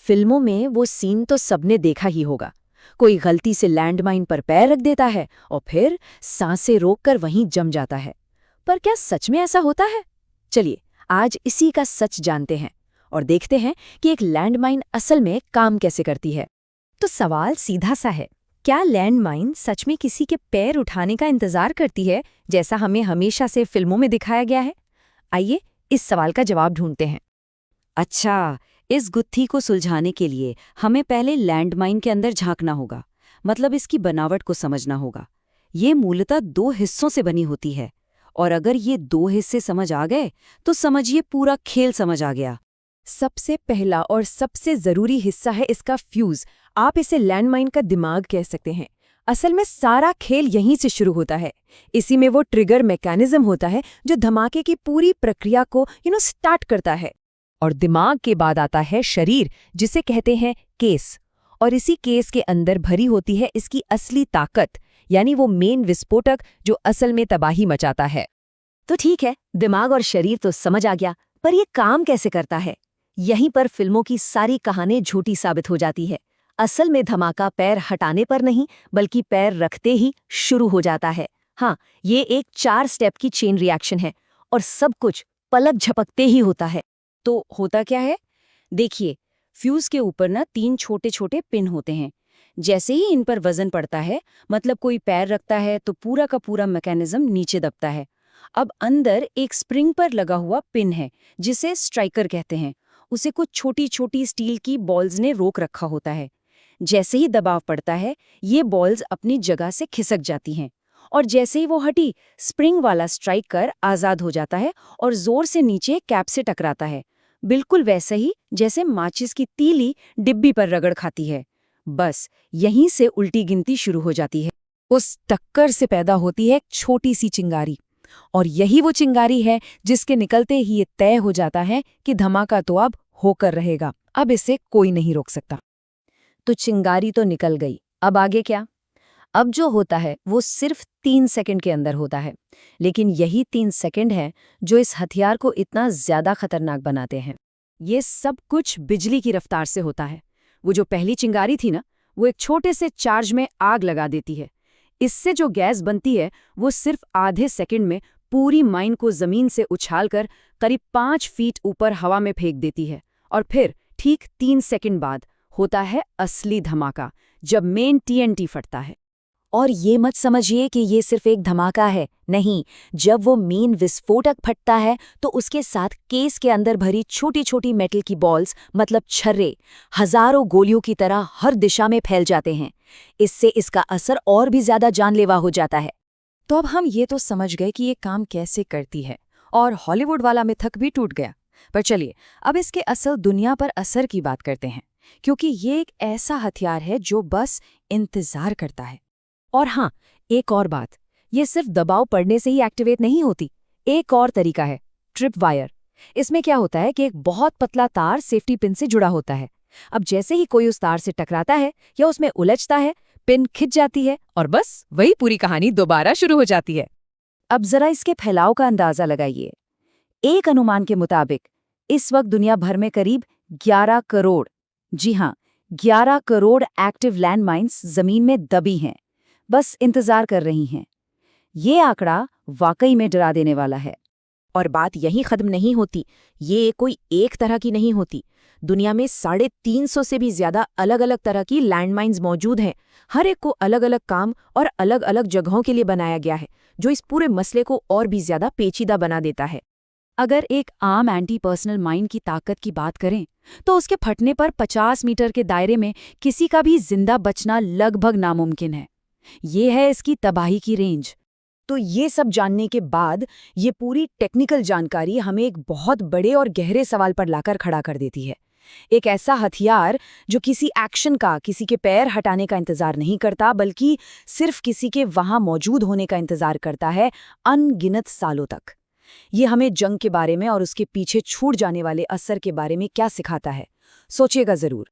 फिल्मों में वो सीन तो सबने देखा ही होगा। कोई गलती से लैंडमाइन पर पैर रख देता है और फिर सांसें रोककर वहीं जम जाता है। पर क्या सच में ऐसा होता है? चलिए आज इसी का सच जानते हैं और देखते हैं कि एक लैंडमाइन असल में काम कैसे करती है। तो सवाल सीधा सा है, क्या लैंडमाइन सच में किसी के पैर उठाने का इंतजार करती है, जैसा हमें हमेशा से फिल्मों में दिखाया गया है? आइए इस सवाल का जवाब ढूंढते हैं। अच्छा, इस गुत्थी को सुलझाने के लिए हमें पहले लैंडमाइन के अंदर झांकना होगा, मतलब इसकी बनावट को समझना होगा। ये मूलतः 2 हिस्सों से बनी होती है, और अगर ये 2 हिस्से समझ आ गए तो समझिए पूरा खेल समझ आ गया। सबसे पहला और सबसे जरूरी हिस्सा है इसका फ्यूज। आप इसे लैंडमाइन का दिमाग कह सकते हैं। असल में सारा खेल यहीं से शुरू होता है। इसी में वो ट्रिगर मैकेनिज्म होता है जो धमाके की पूरी प्रक्रिया को स्टार्ट करता है। और दिमाग के बाद आता है शरीर, जिसे कहते हैं केस। और इसी केस के अंदर भरी होती है इसकी असली ताकत, यानी वो मेन विस्फोटक जो असल में तबाही मचाता है। तो ठीक है, दिमाग और शरीर तो समझ आ गया, पर ये काम कैसे करता है? यहीं पर फिल्मों की सारी कहानी झूठी साबित हो जाती है। असल में धमाका पैर हटाने पर नहीं, बल्कि पैर रखते ही शुरू हो जाता है। हाँ, ये एक 4 स्टेप की चेन रिएक्शन है और सब कुछ पलक झपकते ही होता है। तो होता क्या है? देखिए, फ्यूज के ऊपर ना 3 छोटे छोटे पिन होते हैं। जैसे ही इन पर वजन पड़ता है, मतलब कोई पैर रखता है, तो पूरा का पूरा मैकेनिज्म नीचे दबता है। अब अंदर एक स्प्रिंग पर लगा हुआ पिन है, जिसे स्ट्राइकर कहते हैं। उसे कुछ छोटी छोटी स्टील की बॉल्स ने रोक रखा होता है। जैसे ही दबाव पड़ता है, ये बॉल्स अपनी जगह से खिसक जाती हैं, और जैसे ही वो हटी, स्प्रिंग वाला स्ट्राइकर आजाद हो जाता है और जोर से नीचे कैप से टकराता है। बिल्कुल वैसे ही जैसे माचिस की तीली डिब्बी पर रगड़ खाती है। बस यहीं से उल्टी गिनती शुरू हो जाती है। उस टक्कर से पैदा होती है एक छोटी सी चिंगारी, और यही वो चिंगारी है जिसके निकलते ही ये तय हो जाता है कि धमाका तो अब होकर रहेगा। अब इसे कोई नहीं रोक सकता। तो चिंगारी तो निकल गई, अब आगे क्या? अब जो होता है वो सिर्फ 3 सेकंड के अंदर होता है, लेकिन यही 3 सेकंड है जो इस हथियार को इतना ज्यादा खतरनाक बनाते हैं। ये सब कुछ बिजली की रफ्तार से होता है। वो जो पहली चिंगारी थी ना, वो एक छोटे से चार्ज में आग लगा देती है। इससे जो गैस बनती है, वो सिर्फ आधे सेकंड में पूरी माइन को जमीन से उछालकर करीब 5 फीट ऊपर हवा में फेंक देती है। और फिर ठीक 3 सेकंड बाद होता है असली धमाका, जब मेन TNT फटता है। और ये मत समझिए कि ये सिर्फ एक धमाका है, नहीं। जब वो मेन विस्फोटक फटता है तो उसके साथ केस के अंदर भरी छोटी छोटी मेटल की बॉल्स, मतलब छर्रे, हजारों गोलियों की तरह हर दिशा में फैल जाते हैं। इससे इसका असर और भी ज्यादा जानलेवा हो जाता है। तो अब हम ये तो समझ गए कि ये काम कैसे करती है, और हॉलीवुड वाला मिथक भी टूट गया। पर चलिए अब इसके असल दुनिया पर असर की बात करते हैं, क्योंकि ये एक ऐसा हथियार है जो बस इंतजार करता है। और हाँ, एक और बात, ये सिर्फ दबाव पड़ने से ही एक्टिवेट नहीं होती। एक और तरीका है, ट्रिप वायर। इसमें क्या होता है कि एक बहुत पतला तार सेफ्टी पिन से जुड़ा होता है। अब जैसे ही कोई उस तार से टकराता है या उसमें उलझता है, पिन खिंच जाती है और बस वही पूरी कहानी दोबारा शुरू हो जाती है। अब जरा इसके फैलाव का अंदाजा लगाइए। एक अनुमान के मुताबिक इस वक्त दुनिया भर में करीब 11 करोड़, जी हाँ, 11 करोड़ एक्टिव लैंडमाइंस जमीन में दबी हैं, बस इंतजार कर रही हैं। ये आंकड़ा वाकई में डरा देने वाला है। और बात यहीं खत्म नहीं होती। ये कोई एक तरह की नहीं होती। दुनिया में 350 से भी ज्यादा अलग अलग तरह की लैंडमाइंस मौजूद हैं। हर एक को अलग अलग काम और अलग अलग जगहों के लिए बनाया गया है, जो इस पूरे मसले को और भी ज्यादा पेचीदा बना देता है। अगर एक आम एंटी पर्सनल माइन की ताकत की बात करें, तो उसके फटने पर 50 मीटर के दायरे में किसी का भी जिंदा बचना लगभग नामुमकिन है। ये है इसकी तबाही की रेंज। तो ये सब जानने के बाद ये पूरी टेक्निकल जानकारी हमें एक बहुत बड़े और गहरे सवाल पर लाकर खड़ा कर देती है। एक ऐसा हथियार जो किसी एक्शन का, किसी के पैर हटाने का इंतजार नहीं करता, बल्कि सिर्फ किसी के वहां मौजूद होने का इंतजार करता है अनगिनत सालों तक। ये हमें जंग के बारे में और उसके पीछे छूट जाने वाले असर के बारे में क्या सिखाता है, सोचिएगा जरूर।